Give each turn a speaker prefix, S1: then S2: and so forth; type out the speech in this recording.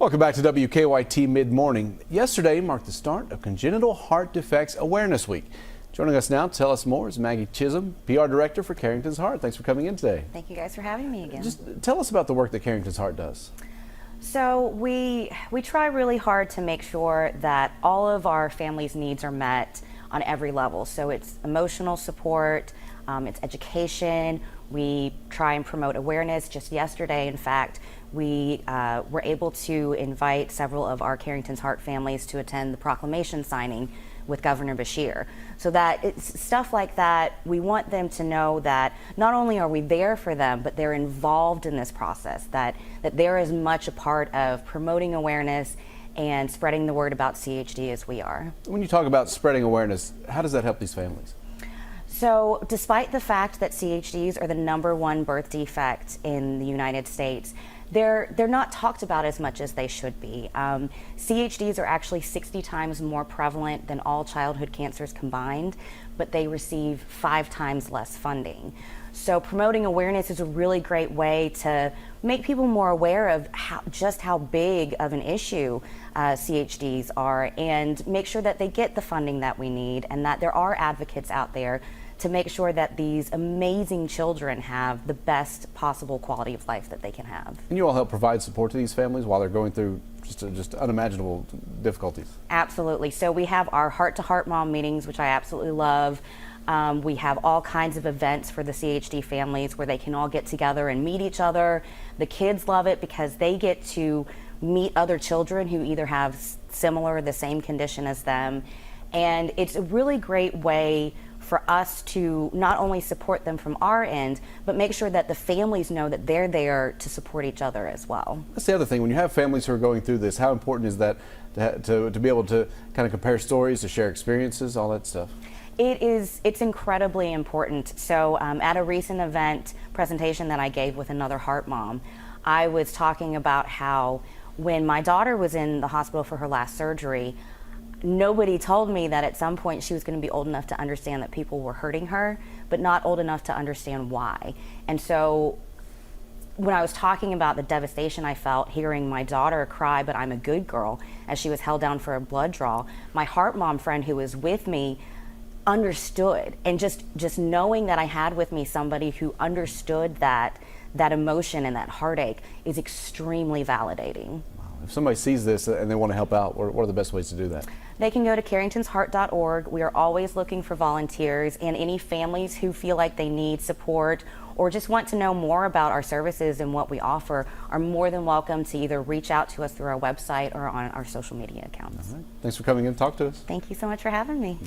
S1: Welcome back to WKYT Mid-Morning. Yesterday marked the start of Congenital Heart Defects Awareness Week. Joining us now to tell us more is Maggie Chism, PR Director for Carrington's Heart. Thanks for coming in today.
S2: Thank you guys for having me again.
S1: Just tell us about the work that Carrington's Heart does.
S2: So we try really hard to make sure that all of our families' needs are met on every level. So it's emotional support, it's education. We try and promote awareness. Just yesterday, in fact, we were able to invite several of our Carrington's Heart families to attend the proclamation signing with Governor Beshear. So that it's stuff like that, we want them to know that not only are we there for them, but they're involved in this process, that they're as much a part of promoting awareness and spreading the word about CHD as we are.
S1: When you talk about spreading awareness, how does that help these families?
S2: So despite the fact that CHDs are the #1 birth defect in the United States, they're not talked about as much as they should be. CHDs are actually 60 times more prevalent than all childhood cancers combined, but they receive 5 times less funding. So promoting awareness is a really great way to make people more aware of just how big of an issue CHDs are, and make sure that they get the funding that we need, and that there are advocates out there to make sure that these amazing children have the best possible quality of life that they can have.
S1: And you all help provide support to these families while they're going through just unimaginable difficulties.
S2: Absolutely. So we have our heart-to-heart mom meetings, which I absolutely love. We have all kinds of events for the CHD families where they can all get together and meet each other. The kids love it because they get to meet other children who either have similar or the same condition as them. And it's a really great way for us to not only support them from our end, but make sure that the families know that they're there to support each other as well.
S1: That's the other thing. When you have families who are going through this, how important is that to be able to kind of compare stories, to share experiences, all that stuff?
S2: It's incredibly important. So at a recent event presentation that I gave with another heart mom, I was talking about how when my daughter was in the hospital for her last surgery, nobody told me that at some point she was going to be old enough to understand that people were hurting her, but not old enough to understand why. And so when I was talking about the devastation I felt hearing my daughter cry, "But I'm a good girl," as she was held down for a blood draw, my heart mom friend who was with me understood. And just knowing that I had with me somebody who understood that emotion and that heartache is extremely validating.
S1: If somebody sees this and they want to help out, what are the best ways to do that?
S2: They can go to carringtonsheart.org. We are always looking for volunteers, and any families who feel like they need support or just want to know more about our services and what we offer are more than welcome to either reach out to us through our website or on our social media accounts.
S1: All right. Thanks for coming in to talk to us.
S2: Thank you so much for having me.